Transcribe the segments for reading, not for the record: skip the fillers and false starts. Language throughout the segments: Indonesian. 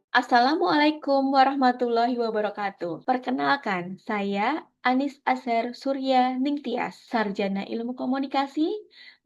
Assalamualaikum warahmatullahi wabarakatuh. Perkenalkan, saya Anis Asher Surya Ningtyas, Sarjana Ilmu Komunikasi,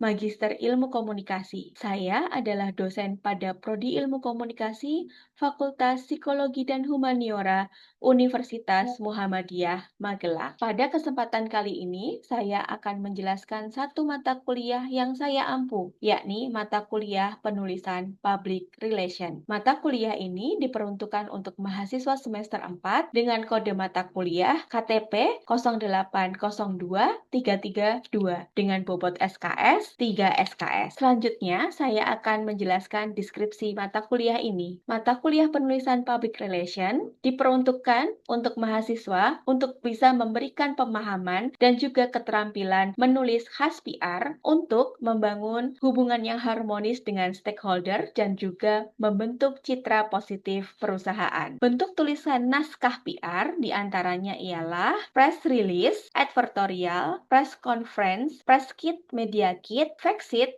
Magister Ilmu Komunikasi. Saya adalah dosen pada Prodi Ilmu Komunikasi, Fakultas Psikologi dan Humaniora, Universitas Muhammadiyah, Magelang. Pada kesempatan kali ini, saya akan menjelaskan satu mata kuliah yang saya ampu, yakni mata kuliah penulisan Public Relation. Mata kuliah ini diperuntukkan untuk mahasiswa semester 4 dengan kode mata kuliah KTP 0802332 dengan bobot SKS 3 SKS. Selanjutnya, saya akan menjelaskan deskripsi mata kuliah ini. Mata kuliah penulisan Public Relation diperuntukkan untuk mahasiswa untuk bisa memberikan pemahaman dan juga keterampilan menulis khas PR untuk membangun hubungan yang harmonis dengan stakeholder dan juga membentuk citra positif perusahaan. Bentuk tulisan naskah PR diantaranya ialah press release, advertorial, press conference, press kit, media kit, fact sheet,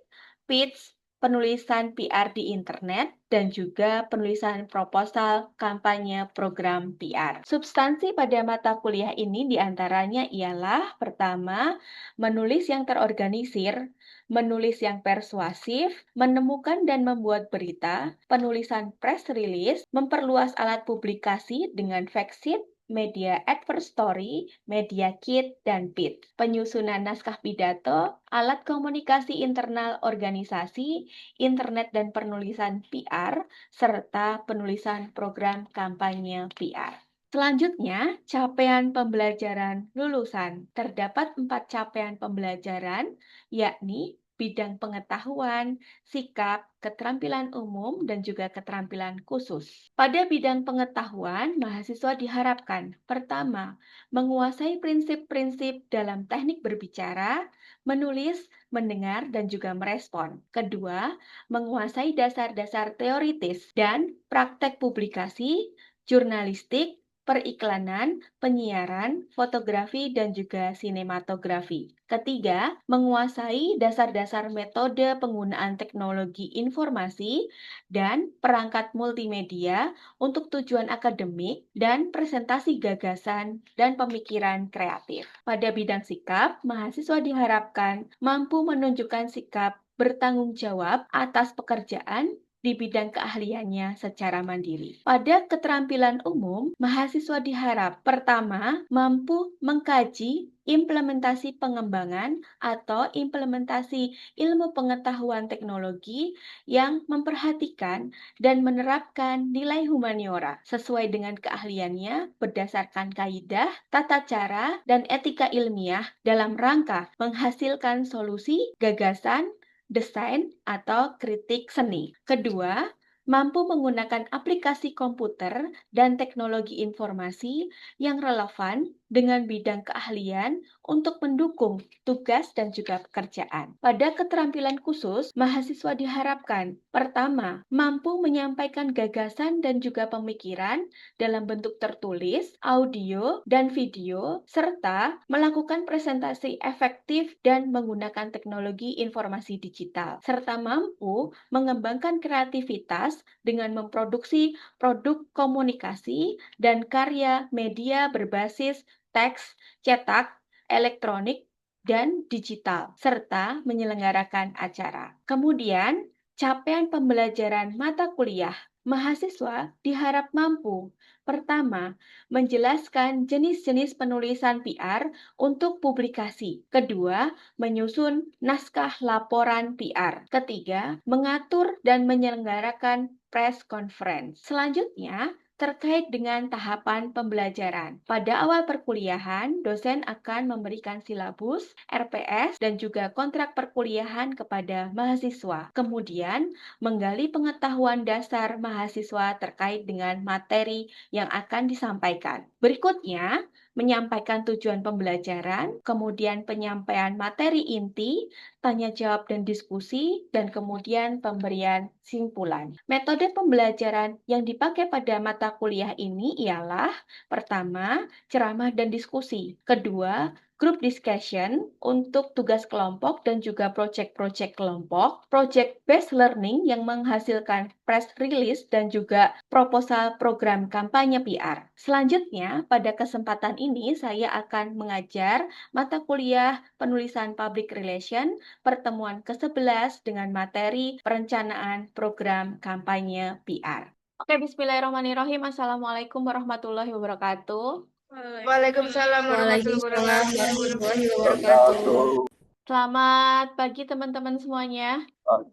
pitch, penulisan PR di internet, dan juga penulisan proposal kampanye program PR. Substansi pada mata kuliah ini diantaranya ialah pertama, menulis yang terorganisir, menulis yang persuasif, menemukan dan membuat berita, penulisan press release, memperluas alat publikasi dengan fact sheet, media adverstory, media kit, dan pitch. Penyusunan naskah pidato, alat komunikasi internal organisasi, internet dan penulisan PR, serta penulisan program kampanye PR. Selanjutnya, capaian pembelajaran lulusan. Terdapat 4 capaian pembelajaran, yakni bidang pengetahuan, sikap, keterampilan umum, dan juga keterampilan khusus. Pada bidang pengetahuan, mahasiswa diharapkan pertama, menguasai prinsip-prinsip dalam teknik berbicara, menulis, mendengar, dan juga merespon. Kedua, menguasai dasar-dasar teoritis dan praktek publikasi, jurnalistik, periklanan, penyiaran, fotografi, dan juga sinematografi. Ketiga, menguasai dasar-dasar metode penggunaan teknologi informasi dan perangkat multimedia untuk tujuan akademik dan presentasi gagasan dan pemikiran kreatif. Pada bidang sikap, mahasiswa diharapkan mampu menunjukkan sikap bertanggung jawab atas pekerjaan di bidang keahliannya secara mandiri. Pada keterampilan umum, mahasiswa diharap pertama, mampu mengkaji implementasi pengembangan atau implementasi ilmu pengetahuan teknologi yang memperhatikan dan menerapkan nilai humaniora sesuai dengan keahliannya berdasarkan kaidah, tata cara, dan etika ilmiah dalam rangka menghasilkan solusi, gagasan, desain, atau kritik seni. Kedua, mampu menggunakan aplikasi komputer dan teknologi informasi yang relevan dengan bidang keahlian untuk mendukung tugas dan juga pekerjaan. Pada keterampilan khusus, mahasiswa diharapkan pertama, mampu menyampaikan gagasan dan juga pemikiran dalam bentuk tertulis, audio, dan video, serta melakukan presentasi efektif dan menggunakan teknologi informasi digital, serta mampu mengembangkan kreativitas dengan memproduksi produk komunikasi dan karya media berbasis teks, cetak, elektronik, dan digital, serta menyelenggarakan acara. Kemudian, capaian pembelajaran mata kuliah. Mahasiswa diharap mampu pertama, menjelaskan jenis-jenis penulisan PR untuk publikasi. Kedua, menyusun naskah laporan PR. Ketiga, mengatur dan menyelenggarakan press conference. Selanjutnya, terkait dengan tahapan pembelajaran. Pada awal perkuliahan, dosen akan memberikan silabus, RPS, dan juga kontrak perkuliahan kepada mahasiswa. Kemudian, menggali pengetahuan dasar mahasiswa terkait dengan materi yang akan disampaikan. Berikutnya, menyampaikan tujuan pembelajaran, kemudian penyampaian materi inti, tanya jawab dan diskusi, dan kemudian pemberian simpulan. Metode pembelajaran yang dipakai pada mata kuliah ini ialah pertama, ceramah dan diskusi. Kedua, group discussion untuk tugas kelompok dan juga project-project kelompok, project based learning yang menghasilkan press release dan juga proposal program kampanye PR. Selanjutnya, pada kesempatan ini saya akan mengajar mata kuliah penulisan public relation pertemuan ke-11 dengan materi perencanaan program kampanye PR. Oke, bismillahirrahmanirrahim. Assalamualaikum warahmatullahi wabarakatuh. Waalaikumsalam warahmatullahi Waalaikumsalam wabarakatuh. warahmatullahi wabarakatuh. Selamat pagi teman-teman semuanya.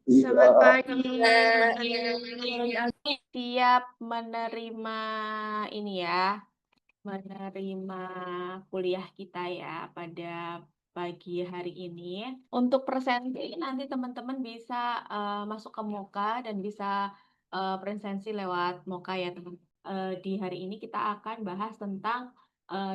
Selamat pagi. Siap menerima ini ya, menerima kuliah kita ya pada pagi hari ini. Untuk presentasi nanti teman-teman bisa masuk ke Moka dan bisa presentasi lewat Moka ya teman. Di hari ini kita akan bahas tentang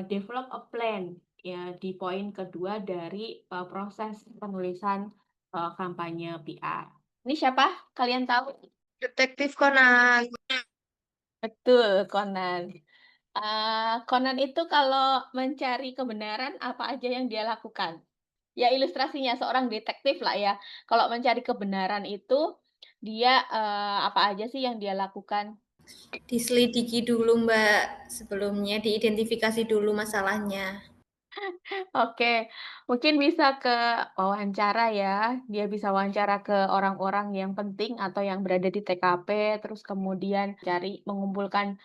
develop a plan ya di poin kedua dari proses penulisan kampanye PR. Ini siapa? Kalian tahu? Detektif Conan. Betul, Conan. Conan itu kalau mencari kebenaran apa aja yang dia lakukan? Ya ilustrasinya seorang detektif lah ya. Kalau mencari kebenaran itu dia apa aja sih yang dia lakukan? Diselidiki dulu, Mbak. Sebelumnya diidentifikasi dulu masalahnya. Oke, mungkin bisa ke wawancara ya. Dia bisa wawancara ke orang-orang yang penting atau yang berada di TKP, terus kemudian cari mengumpulkan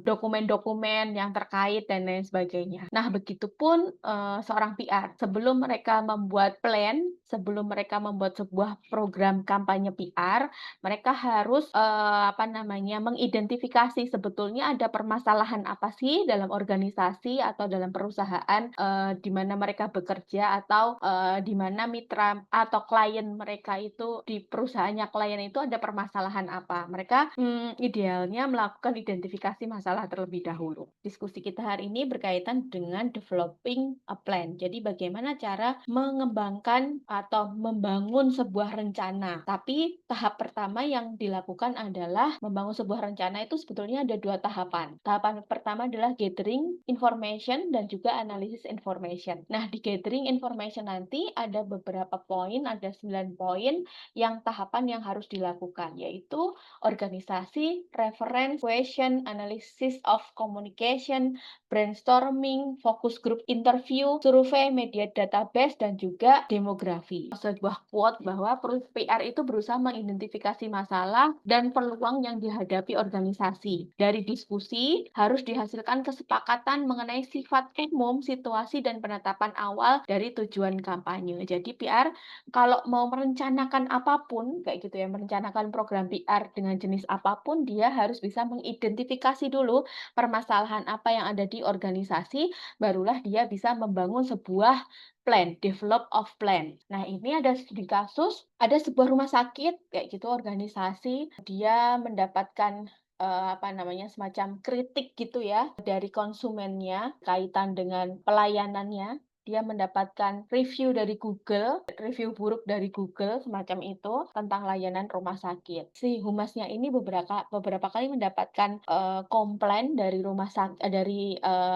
dokumen-dokumen yang terkait dan lain sebagainya. Nah, begitupun seorang PR. Sebelum mereka membuat plan, sebelum mereka membuat sebuah program kampanye PR, mereka harus apa namanya mengidentifikasi sebetulnya ada permasalahan apa sih dalam organisasi atau dalam perusahaan di mana mereka bekerja atau di mana mitra atau klien mereka itu di perusahaannya klien itu ada permasalahan apa. Mereka idealnya melakukan identifikasi masalah terlebih dahulu. Diskusi kita hari ini berkaitan dengan developing a plan. Jadi bagaimana cara mengembangkan atau membangun sebuah rencana. Tapi tahap pertama yang dilakukan adalah membangun sebuah rencana itu sebetulnya ada dua tahapan. Tahapan pertama adalah gathering information dan juga analisis information. Nah, di gathering information nanti ada beberapa poin, ada 9 poin yang tahapan yang harus dilakukan, yaitu organisasi, reference, question, analysis of communication, brainstorming, focus group interview, survei, media database, dan juga demografi. Sebuah quote bahwa PR itu berusaha mengidentifikasi masalah dan peluang yang dihadapi organisasi. Dari diskusi harus dihasilkan kesepakatan mengenai sifat umum, situasi, dan penetapan awal dari tujuan kampanye. Jadi PR kalau mau merencanakan apapun, kayak gitu ya, merencanakan program PR dengan jenis apapun, dia harus bisa mengidentifikasi dulu permasalahan apa yang ada di organisasi, barulah dia bisa membangun sebuah plan, develop of plan. Nah, ini ada studi kasus, ada sebuah rumah sakit, kayak gitu, organisasi, dia mendapatkan apa namanya semacam kritik gitu ya dari konsumennya kaitan dengan pelayanannya. Dia mendapatkan review dari Google, review buruk dari Google semacam itu tentang layanan rumah sakit. Si humasnya ini beberapa kali mendapatkan komplain dari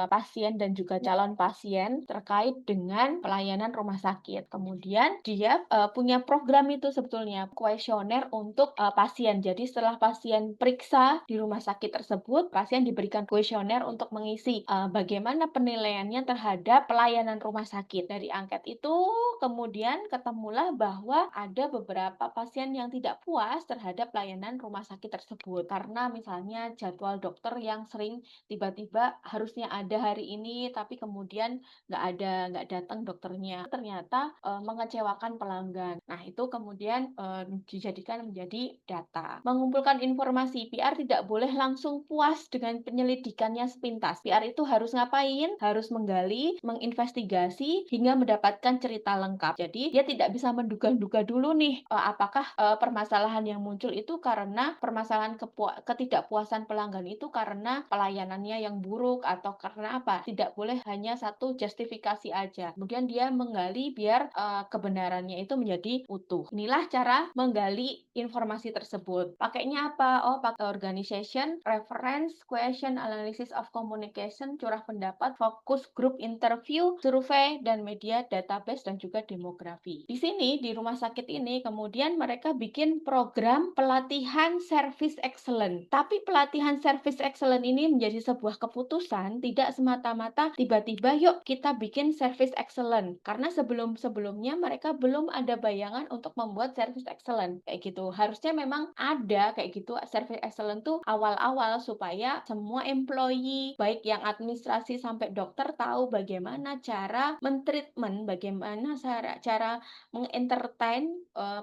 pasien dan juga calon pasien terkait dengan pelayanan rumah sakit. Kemudian dia punya program itu sebetulnya kuesioner untuk pasien. Jadi setelah pasien periksa di rumah sakit tersebut, pasien diberikan kuesioner untuk mengisi bagaimana penilaiannya terhadap pelayanan rumah sakit. Dari angket itu kemudian ketemulah bahwa ada beberapa pasien yang tidak puas terhadap pelayanan rumah sakit tersebut karena misalnya jadwal dokter yang sering tiba-tiba harusnya ada hari ini tapi kemudian nggak datang dokternya. Ternyata mengecewakan pelanggan. Nah, itu kemudian dijadikan menjadi data. Mengumpulkan informasi, PR tidak boleh langsung puas dengan penyelidikannya sepintas. PR itu harus ngapain? Harus menggali, menginvestigasi, hingga mendapatkan cerita lengkap. Jadi, dia tidak bisa menduga-duga dulu nih, apakah permasalahan yang muncul itu karena permasalahan ketidakpuasan pelanggan itu karena pelayanannya yang buruk atau karena apa. Tidak boleh hanya satu justifikasi aja. Kemudian dia menggali biar kebenarannya itu menjadi utuh. Inilah cara menggali informasi tersebut. Pakainya apa? Oh, pakai organization, reference, question, analysis of communication, curah pendapat, focus group interview, survei, survei dan media database dan juga demografi. Di sini di rumah sakit ini kemudian mereka bikin program pelatihan service excellent. Tapi pelatihan service excellent ini menjadi sebuah keputusan tidak semata-mata tiba-tiba yuk kita bikin service excellent. Karena sebelum-sebelumnya mereka belum ada bayangan untuk membuat service excellent kayak gitu. Harusnya memang ada kayak gitu service excellent tuh awal-awal supaya semua employee baik yang administrasi sampai dokter tahu bagaimana cara mentreatment, bagaimana cara mengentertain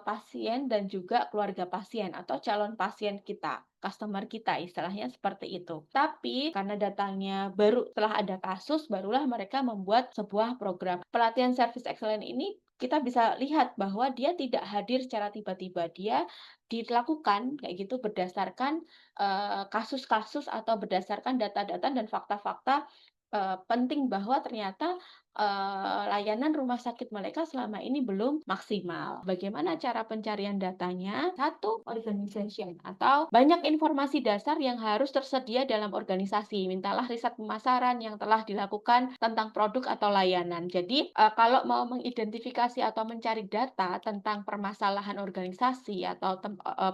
pasien dan juga keluarga pasien atau calon pasien kita, customer kita istilahnya seperti itu. Tapi karena datangnya baru setelah ada kasus, barulah mereka membuat sebuah program. Pelatihan service excellent ini kita bisa lihat bahwa dia tidak hadir secara tiba-tiba. Dia dilakukan kayak gitu berdasarkan kasus-kasus atau berdasarkan data-data dan fakta-fakta penting bahwa ternyata layanan rumah sakit mereka selama ini belum maksimal. Bagaimana cara pencarian datanya? Satu, organization atau banyak informasi dasar yang harus tersedia dalam organisasi. Mintalah riset pemasaran yang telah dilakukan tentang produk atau layanan. Jadi, kalau mau mengidentifikasi atau mencari data tentang permasalahan organisasi atau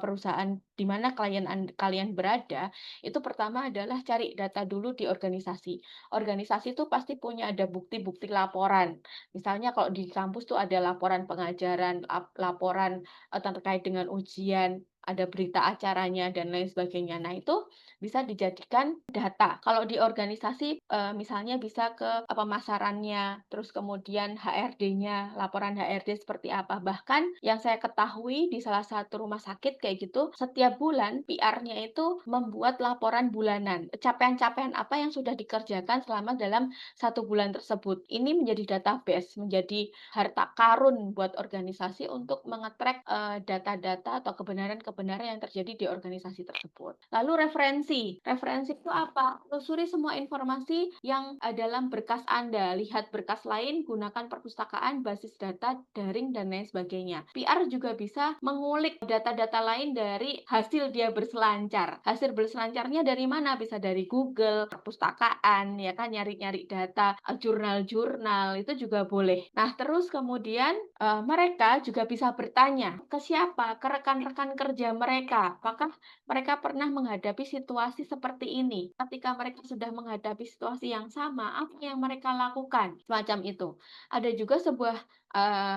perusahaan di mana kalian berada, itu pertama adalah cari data dulu di organisasi. Organisasi itu pasti punya ada bukti-bukti laporan. Misalnya kalau di kampus tuh ada laporan pengajaran, laporan terkait dengan ujian, ada berita acaranya dan lain sebagainya. Nah, itu bisa dijadikan data. Kalau di organisasi misalnya bisa ke pemasarannya, terus kemudian HRD-nya, laporan HRD seperti apa. Bahkan yang saya ketahui di salah satu rumah sakit kayak gitu, setiap bulan PR-nya itu membuat laporan bulanan. Capaian-capaian apa yang sudah dikerjakan selama dalam 1 bulan tersebut. Ini menjadi database, menjadi harta karun buat organisasi untuk mengetrack data-data atau kebenaran-kebenaran yang terjadi di organisasi tersebut. Lalu referensi. Referensi itu apa? Telusuri semua informasi yang dalam berkas Anda. Lihat berkas lain, gunakan perpustakaan, basis data, daring, dan lain sebagainya. PR juga bisa mengulik data-data lain dari hasil dia berselancar. Hasil berselancarnya dari mana? Bisa dari Google, perpustakaan, ya kan, nyari-nyari data, jurnal-jurnal, itu juga boleh. Nah, terus kemudian mereka juga bisa bertanya ke siapa? Ke rekan-rekan kerja mereka. Apakah mereka pernah menghadapi situasi seperti ini? Ketika mereka sudah menghadapi situasi yang sama, apa yang mereka lakukan? Semacam itu. Ada juga sebuah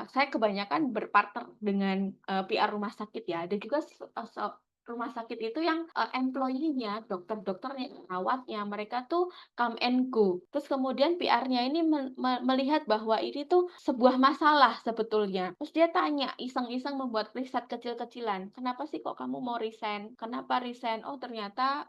saya kebanyakan berpartner dengan PR rumah sakit ya. Ada juga rumah sakit itu yang employee-nya, dokter-dokternya, perawatnya, mereka tuh come and go. Terus kemudian PR-nya ini melihat bahwa ini tuh sebuah masalah sebetulnya. Terus dia tanya, iseng-iseng membuat riset kecil-kecilan. Kenapa sih kok kamu mau resign? Kenapa resign? Oh, ternyata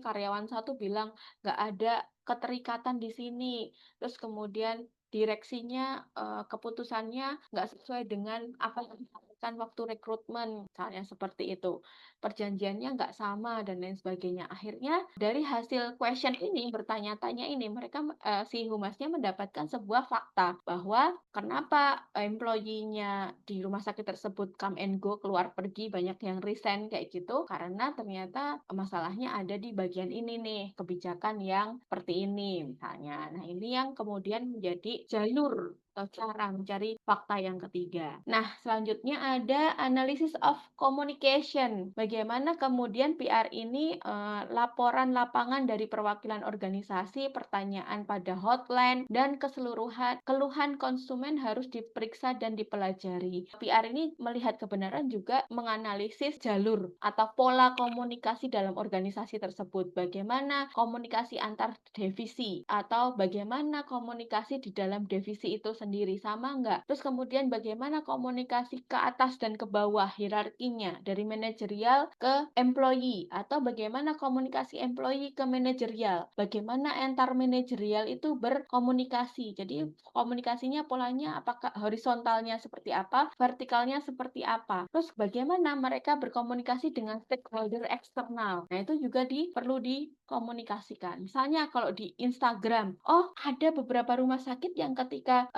karyawan satu bilang nggak ada keterikatan di sini. Terus kemudian direksinya keputusannya nggak sesuai dengan apa yang disampaikan waktu rekrutmen, misalnya seperti itu. Perjanjiannya nggak sama dan lain sebagainya. Akhirnya dari hasil question ini, bertanya-tanya ini, mereka si humasnya mendapatkan sebuah fakta bahwa kenapa employee-nya di rumah sakit tersebut come and go, keluar pergi, banyak yang resign kayak gitu, karena ternyata masalahnya ada di bagian ini nih, kebijakan yang seperti ini misalnya. Nah, ini yang kemudian menjadi jalur atau cara mencari fakta yang ketiga. Nah, selanjutnya ada analysis of communication. Bagaimana kemudian PR ini laporan lapangan dari perwakilan organisasi, pertanyaan pada hotline, dan keseluruhan keluhan konsumen harus diperiksa dan dipelajari. PR ini melihat kebenaran juga menganalisis jalur atau pola komunikasi dalam organisasi tersebut. Bagaimana komunikasi antar divisi atau bagaimana komunikasi di dalam divisi itu sendiri, sama enggak? Terus kemudian bagaimana komunikasi ke atas dan ke bawah hierarkinya, dari manajerial ke employee, atau bagaimana komunikasi employee ke manajerial, bagaimana antar manajerial itu berkomunikasi. Jadi komunikasinya polanya apakah horizontalnya seperti apa, vertikalnya seperti apa. Terus bagaimana mereka berkomunikasi dengan stakeholder eksternal. Nah, itu juga perlu komunikasikan. Misalnya kalau di Instagram, oh ada beberapa rumah sakit yang ketika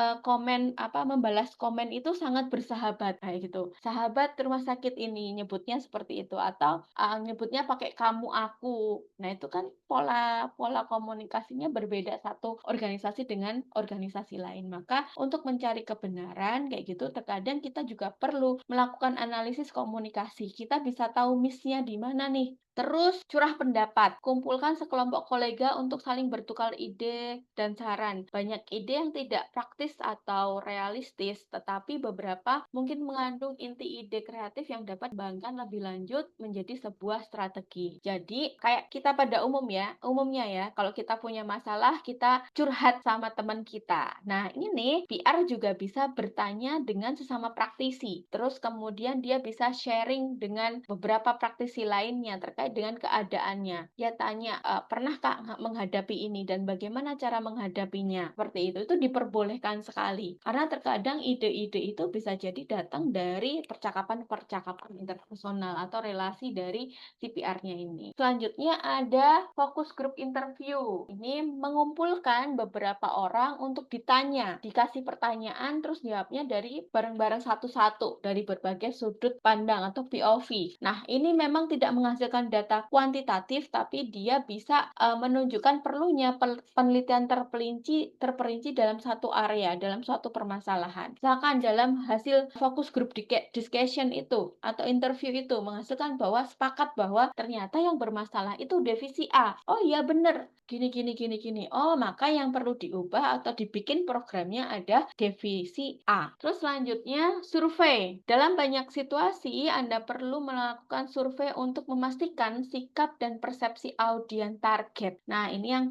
membalas komen itu sangat bersahabat kayak gitu. Sahabat rumah sakit ini nyebutnya seperti itu atau nyebutnya pakai kamu aku. Nah, itu kan pola komunikasinya berbeda satu organisasi dengan organisasi lain. Maka untuk mencari kebenaran kayak gitu terkadang kita juga perlu melakukan analisis komunikasi. Kita bisa tahu miss-nya di mana nih. Terus curah pendapat, kumpulkan sekelompok kolega untuk saling bertukar ide dan saran. Banyak ide yang tidak praktis atau realistis, tetapi beberapa mungkin mengandung inti ide kreatif yang dapat dikembangkan lebih lanjut menjadi sebuah strategi. Jadi kayak kita pada umumnya ya, kalau kita punya masalah, kita curhat sama teman kita. Nah, ini nih, PR juga bisa bertanya dengan sesama praktisi. Terus kemudian dia bisa sharing dengan beberapa praktisi lainnya terkait dengan keadaannya. Ya tanya, pernah Kak menghadapi ini dan bagaimana cara menghadapinya? Seperti itu diperbolehkan sekali. Karena terkadang ide-ide itu bisa jadi datang dari percakapan-percakapan interpersonal atau relasi dari CPR-nya ini. Selanjutnya ada focus group interview. Ini mengumpulkan beberapa orang untuk ditanya, dikasih pertanyaan terus jawabnya dari bareng-bareng satu-satu dari berbagai sudut pandang atau POV. Nah, ini memang tidak menghasilkan data kuantitatif, tapi dia bisa menunjukkan perlunya penelitian terperinci dalam satu area, dalam suatu permasalahan. Misalkan dalam hasil focus group discussion itu atau interview itu menghasilkan bahwa sepakat bahwa ternyata yang bermasalah itu divisi A. Oh iya benar, gini. Oh, maka yang perlu diubah atau dibikin programnya ada divisi A. Terus selanjutnya survei. Dalam banyak situasi Anda perlu melakukan survei untuk memastikan sikap dan persepsi audiens target. Nah, ini yang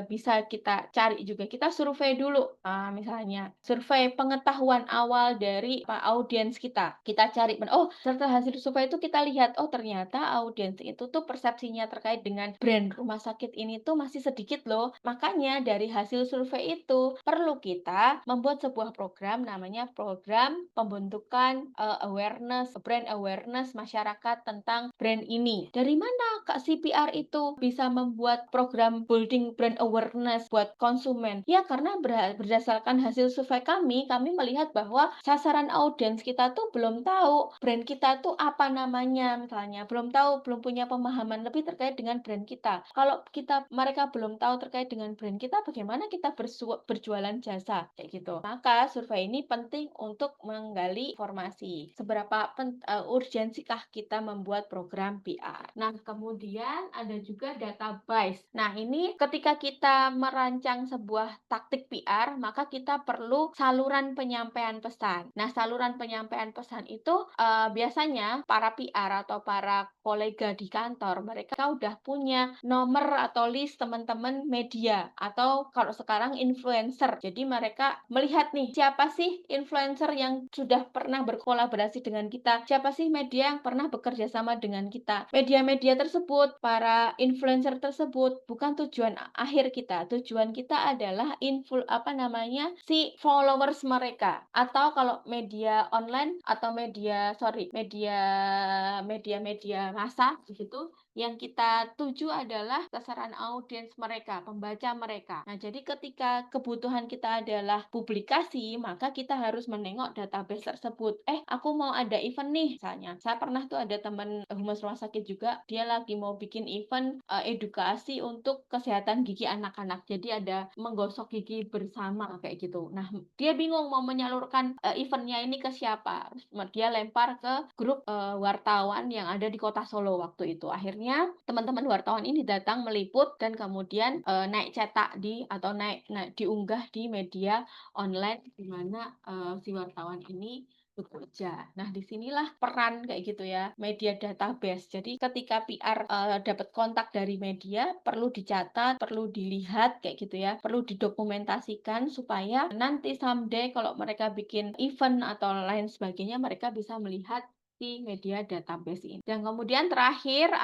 bisa kita cari juga. Kita survei dulu, misalnya survei pengetahuan awal dari audiens kita. Kita cari, oh setelah hasil survei itu kita lihat, oh ternyata audiens itu tuh persepsinya terkait dengan brand rumah sakit ini tuh masih sedikit loh. Makanya dari hasil survei itu perlu kita membuat sebuah program namanya program pembentukan brand awareness masyarakat tentang brand ini. Dari mana Kak CPR itu bisa membuat program building brand awareness buat konsumen? Ya karena berdasarkan hasil survei kami melihat bahwa sasaran audiens kita tuh belum tahu brand kita tuh apa namanya misalnya, belum punya pemahaman lebih terkait dengan brand kita. Kalau mereka belum tahu terkait dengan brand kita, bagaimana kita berjualan jasa kayak gitu. Maka survei ini penting untuk menggali informasi. Seberapa urgensikah kita membuat program PR. Nah, kemudian ada juga database. Nah, ini ketika kita merancang sebuah taktik PR, maka kita perlu saluran penyampaian pesan. Nah, saluran penyampaian pesan itu biasanya para PR atau para kolega di kantor, mereka udah punya nomor atau list teman-teman media atau kalau sekarang influencer. Jadi mereka melihat nih, siapa sih influencer yang sudah pernah berkolaborasi dengan kita? Siapa sih media yang pernah bekerja sama dengan kita? Media-media tersebut, para influencer tersebut bukan tujuan akhir kita. Tujuan kita adalah si followers mereka. Atau kalau media online atau media massa gitu, yang kita tuju adalah sasaran audiens mereka, pembaca mereka. Nah, jadi ketika kebutuhan kita adalah publikasi, maka kita harus menengok database tersebut. Aku mau ada event nih, misalnya. Saya pernah tuh ada teman humas rumah sakit juga, dia lagi mau bikin event edukasi untuk kesehatan gigi anak-anak. Jadi ada menggosok gigi bersama kayak gitu. Nah, dia bingung mau menyalurkan eventnya ini ke siapa. Dia lempar ke grup wartawan yang ada di Kota Solo waktu itu. Akhirnya teman-teman wartawan ini datang meliput dan kemudian naik cetak atau diunggah di media online di mana si wartawan ini bekerja. Nah, disinilah peran kayak gitu ya, media database. Jadi ketika PR dapat kontak dari media, perlu dicatat, perlu dilihat kayak gitu ya, perlu didokumentasikan supaya nanti someday kalau mereka bikin event atau lain sebagainya, mereka bisa melihat si media database ini. Dan kemudian terakhir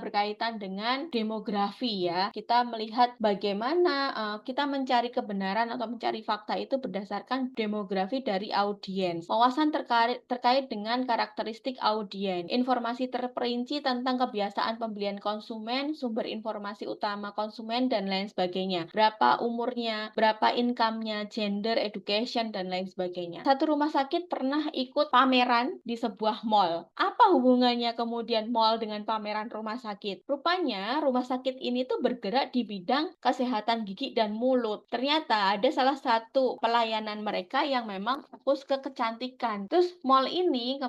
berkaitan dengan demografi ya. Kita melihat bagaimana kita mencari kebenaran atau mencari fakta itu berdasarkan demografi dari audiens. Wawasan terkait dengan karakteristik audiens, informasi terperinci tentang kebiasaan pembelian konsumen, sumber informasi utama konsumen, dan lain sebagainya. Berapa umurnya, berapa income-nya, gender, education, dan lain sebagainya. Satu rumah sakit pernah ikut pameran di sebuah mall. Apa hubungannya kemudian mall dengan pameran rumah sakit? Rupanya rumah sakit ini tuh bergerak di bidang kesehatan gigi dan mulut. Ternyata ada salah satu pelayanan mereka yang memang fokus ke kecantikan. Terus mall ini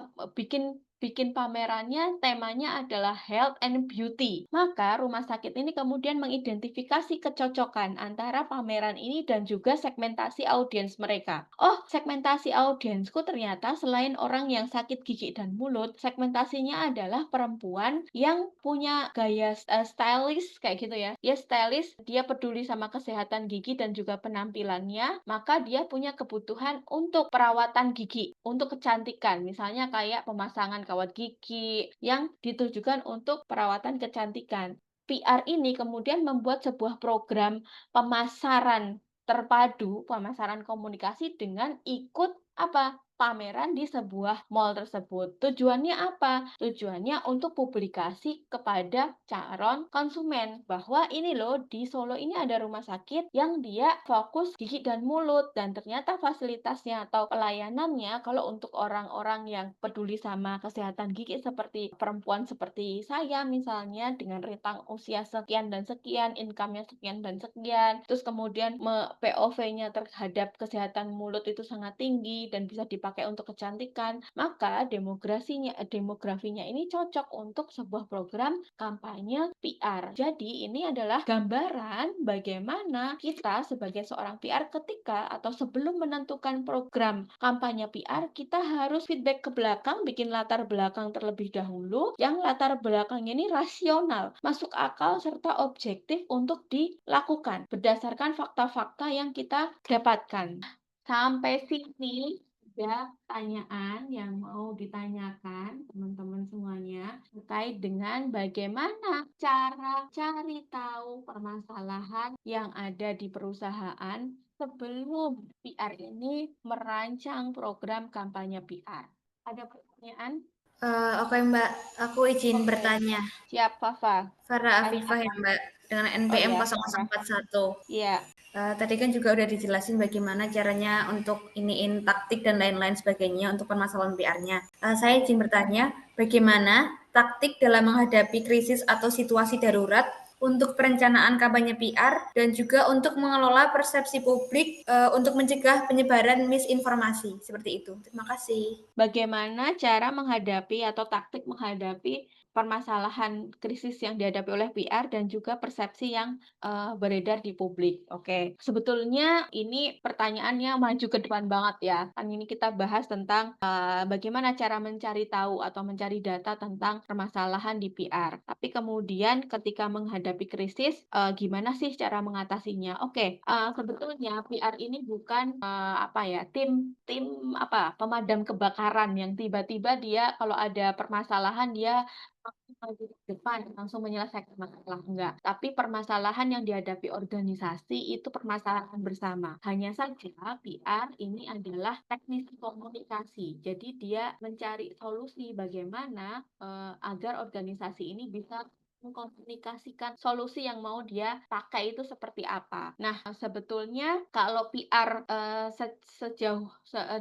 bikin pamerannya temanya adalah health and beauty. Maka rumah sakit ini kemudian mengidentifikasi kecocokan antara pameran ini dan juga segmentasi audiens mereka. Oh, segmentasi audiensku ternyata selain orang yang sakit gigi dan mulut, segmentasinya adalah perempuan yang punya gaya stylish kayak gitu ya. Dia stylish, dia peduli sama kesehatan gigi dan juga penampilannya, maka dia punya kebutuhan untuk perawatan gigi, untuk kecantikan. Misalnya kayak pemasangan kawat gigi yang ditujukan untuk perawatan kecantikan. PR ini kemudian membuat sebuah program pemasaran terpadu, pemasaran komunikasi dengan ikut pameran di sebuah mall tersebut. Tujuannya apa? Tujuannya untuk publikasi kepada calon konsumen bahwa ini loh di Solo ini ada rumah sakit yang dia fokus gigi dan mulut, dan ternyata fasilitasnya atau pelayanannya kalau untuk orang-orang yang peduli sama kesehatan gigi seperti perempuan seperti saya misalnya dengan rentang usia sekian dan sekian, income-nya sekian dan sekian, terus kemudian POV-nya terhadap kesehatan mulut itu sangat tinggi dan bisa dipakai untuk kecantikan, maka demografinya ini cocok untuk sebuah program kampanye PR. Jadi ini adalah gambaran bagaimana kita sebagai seorang PR ketika atau sebelum menentukan program kampanye PR, kita harus feedback ke belakang, bikin latar belakang terlebih dahulu, yang latar belakangnya ini rasional, masuk akal, serta objektif untuk dilakukan berdasarkan fakta-fakta yang kita dapatkan. Sampai sini ada pertanyaan yang mau ditanyakan teman-teman semuanya terkait dengan bagaimana cara cari tahu permasalahan yang ada di perusahaan sebelum PR ini merancang program kampanye PR. Ada pertanyaan? Oke Mbak, aku izin Oke. bertanya. Siap, Fafa. Farah Afifah ya Mbak, dengan NPM Oh ya, 0041. Iya. Tadi kan juga udah dijelasin bagaimana caranya untuk iniin taktik dan lain-lain sebagainya untuk permasalahan PR-nya. Saya izin bertanya, bagaimana taktik dalam menghadapi krisis atau situasi darurat untuk perencanaan kampanye PR dan juga untuk mengelola persepsi publik untuk mencegah penyebaran misinformasi seperti itu. Terima kasih. Bagaimana cara menghadapi atau taktik menghadapi permasalahan krisis yang dihadapi oleh PR dan juga persepsi yang beredar di publik. Oke, sebetulnya ini pertanyaannya maju ke depan banget ya. Kan ini kita bahas tentang bagaimana cara mencari tahu atau mencari data tentang permasalahan di PR. Tapi kemudian ketika menghadapi krisis, gimana sih cara mengatasinya? Oke, sebetulnya PR ini bukan tim pemadam kebakaran yang tiba-tiba dia kalau ada permasalahan dia langsung maju ke depan, langsung menyelesaikan masalah. Enggak. Tapi permasalahan yang dihadapi organisasi itu permasalahan bersama. Hanya saja PR ini adalah teknis komunikasi. Jadi dia mencari solusi bagaimana agar organisasi ini bisa mengkomunikasikan solusi yang mau dia pakai itu seperti apa. Nah, sebetulnya kalau PR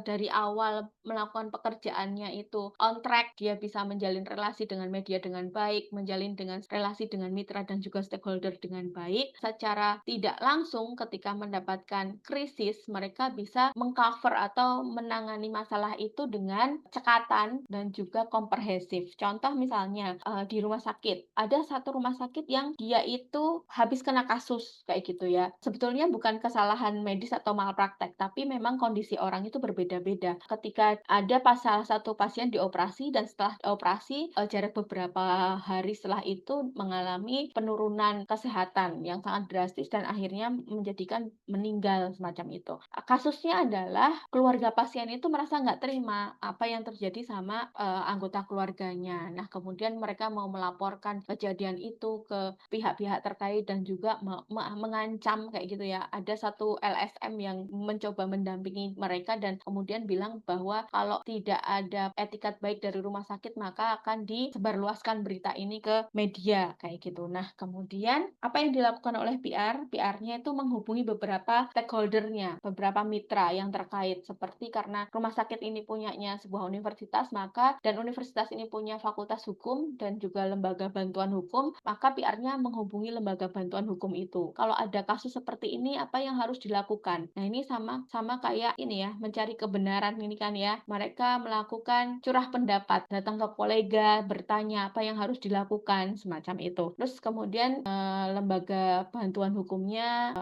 dari awal melakukan pekerjaannya itu on track, dia bisa menjalin relasi dengan media dengan baik, menjalin relasi dengan mitra dan juga stakeholder dengan baik, secara tidak langsung ketika mendapatkan krisis, mereka bisa mengcover atau menangani masalah itu dengan cekatan dan juga komprehensif. Contoh misalnya di rumah sakit, ada satu rumah sakit yang dia itu habis kena kasus kayak gitu ya. Sebetulnya bukan kesalahan medis atau malpraktek, tapi memang kondisi orang itu berbeda-beda. Ketika ada salah satu pasien dioperasi dan setelah operasi, jarak beberapa hari setelah itu mengalami penurunan kesehatan yang sangat drastis dan akhirnya menjadikan meninggal semacam itu. Kasusnya adalah keluarga pasien itu merasa nggak terima apa yang terjadi sama anggota keluarganya. Nah, kemudian mereka mau melaporkan kejadian itu ke pihak-pihak terkait dan juga mengancam kayak gitu ya. Ada satu LSM yang mencoba mendampingi mereka dan kemudian bilang bahwa kalau tidak ada etikat baik dari rumah sakit maka akan disebarluaskan berita ini ke media kayak gitu. Nah, kemudian apa yang dilakukan oleh PR? PR-nya itu menghubungi beberapa stakeholder-nya, beberapa mitra yang terkait seperti karena rumah sakit ini punyanya sebuah universitas dan universitas ini punya fakultas hukum dan juga lembaga bantuan hukum, maka PR-nya menghubungi lembaga bantuan hukum itu. Kalau ada kasus seperti ini apa yang harus dilakukan? Nah, ini sama kayak ini ya, mencari kebenaran ini kan ya. Mereka melakukan curah pendapat, datang ke kolega, bertanya apa yang harus dilakukan semacam itu. Terus kemudian lembaga bantuan hukumnya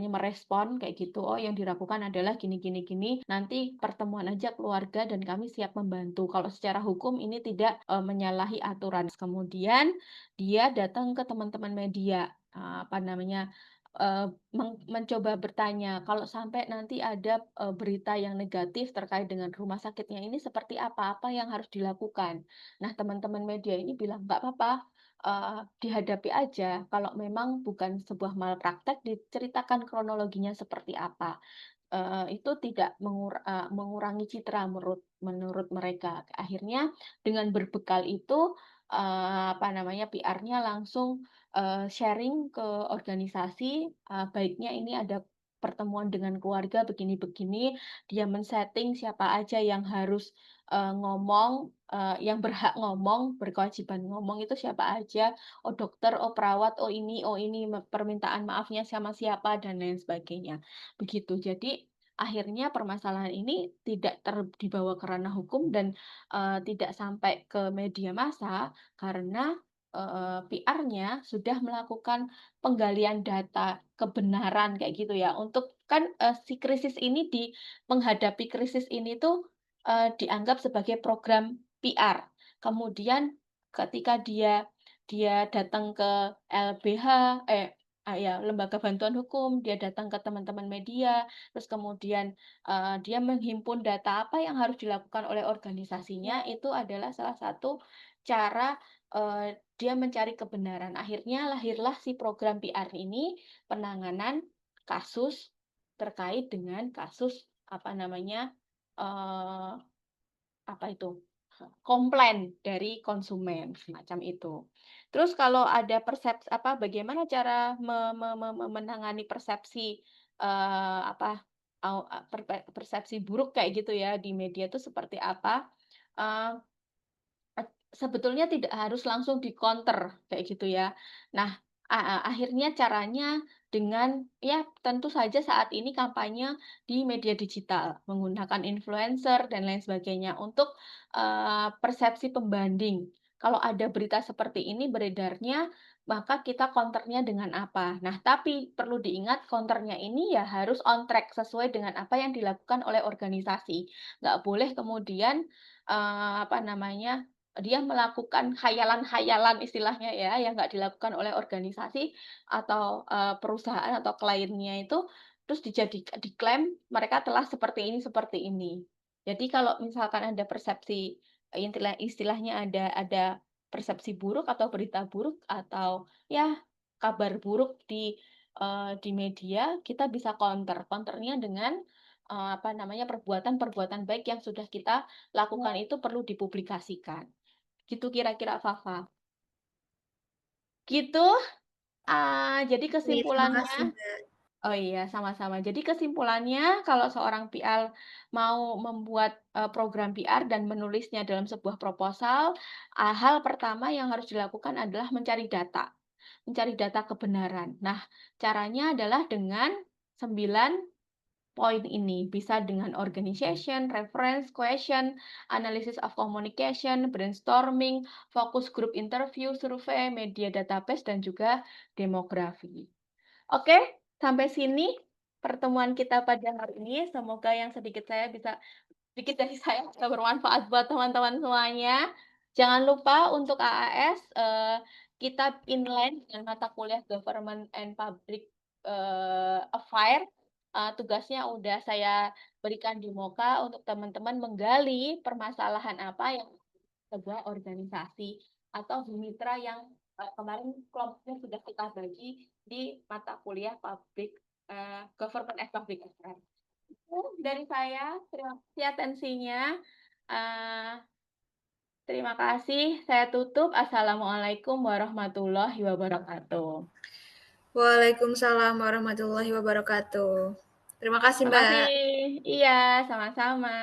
merespon kayak gitu. Oh, yang dilakukan adalah gini gini gini. Nanti pertemuan aja keluarga dan kami siap membantu. Kalau secara hukum ini tidak menyalahi aturan. Kemudian dia datang ke teman-teman media mencoba bertanya kalau sampai nanti ada berita yang negatif terkait dengan rumah sakitnya ini seperti apa yang harus dilakukan. Nah, teman-teman media ini bilang nggak apa-apa, dihadapi aja. Kalau memang bukan sebuah malpraktek, diceritakan kronologinya seperti apa. Itu tidak mengurangi citra menurut mereka. Akhirnya dengan berbekal itu, PR-nya langsung sharing ke organisasi, baiknya ini ada pertemuan dengan keluarga begini-begini, dia men-setting siapa aja yang harus ngomong, yang berhak ngomong, berkewajiban ngomong itu siapa aja, oh dokter, oh perawat, oh ini, permintaan maafnya sama siapa, dan lain sebagainya. Begitu. Jadi akhirnya permasalahan ini tidak dibawa ke ranah hukum dan tidak sampai ke media massa karena PR-nya sudah melakukan penggalian data kebenaran kayak gitu ya. Untuk kan si krisis ini menghadapi krisis ini tuh dianggap sebagai program PR. Kemudian ketika dia datang ke LBH, lembaga bantuan hukum, dia datang ke teman-teman media, terus kemudian dia menghimpun data apa yang harus dilakukan oleh organisasinya, itu adalah salah satu cara dia mencari kebenaran. Akhirnya lahirlah si program PR ini, penanganan kasus terkait dengan kasus eee, komplain dari konsumen, semacam itu. Terus kalau ada bagaimana cara menangani persepsi, eee, apa, persepsi buruk kayak gitu ya di media itu seperti apa? Eee Sebetulnya tidak harus langsung di-counter kayak gitu ya. Nah, akhirnya caranya dengan ya tentu saja saat ini kampanye di media digital, menggunakan influencer dan lain sebagainya untuk, persepsi pembanding. Kalau ada berita seperti ini beredarnya, maka kita counter-nya dengan apa. Nah, tapi perlu diingat counter-nya ini ya harus on track sesuai dengan apa yang dilakukan oleh organisasi. Nggak boleh kemudian, dia melakukan khayalan-khayalan istilahnya ya, yang nggak dilakukan oleh organisasi atau, perusahaan atau kliennya itu, terus diklaim mereka telah seperti ini seperti ini. Jadi kalau misalkan ada persepsi, istilahnya ada persepsi buruk atau berita buruk atau ya kabar buruk di media, kita bisa counter. Counter-nya dengan, perbuatan-perbuatan baik yang sudah kita lakukan itu perlu dipublikasikan. Gitu kira-kira, Fafa. Gitu, jadi Oke, terima kesimpulannya kasih, Mbak. oh iya, sama-sama. Jadi kesimpulannya kalau seorang PR mau membuat, program PR dan menulisnya dalam sebuah proposal, hal pertama yang harus dilakukan adalah mencari data kebenaran. Nah, caranya adalah dengan 9 poin ini. Bisa dengan organization, reference, question, analysis of communication, brainstorming, focus group interview, survei, media database, dan juga demografi. Oke, sampai sini pertemuan kita pada hari ini. Semoga yang sedikit dari saya bisa bermanfaat buat teman-teman semuanya. Jangan lupa untuk AAS, kita inline dengan mata kuliah Government and Public Affairs. Tugasnya udah saya berikan di Moka untuk teman-teman menggali permasalahan apa yang sebuah organisasi atau mitra yang kemarin kelompoknya sudah kita bagi di mata kuliah Government and Public Affairs. Itu dari saya, terima kasih atensinya. Terima kasih, saya tutup. Assalamualaikum warahmatullahi wabarakatuh. Waalaikumsalam warahmatullahi wabarakatuh. Terima kasih, Terima Mbak. kasih. Iya, sama-sama.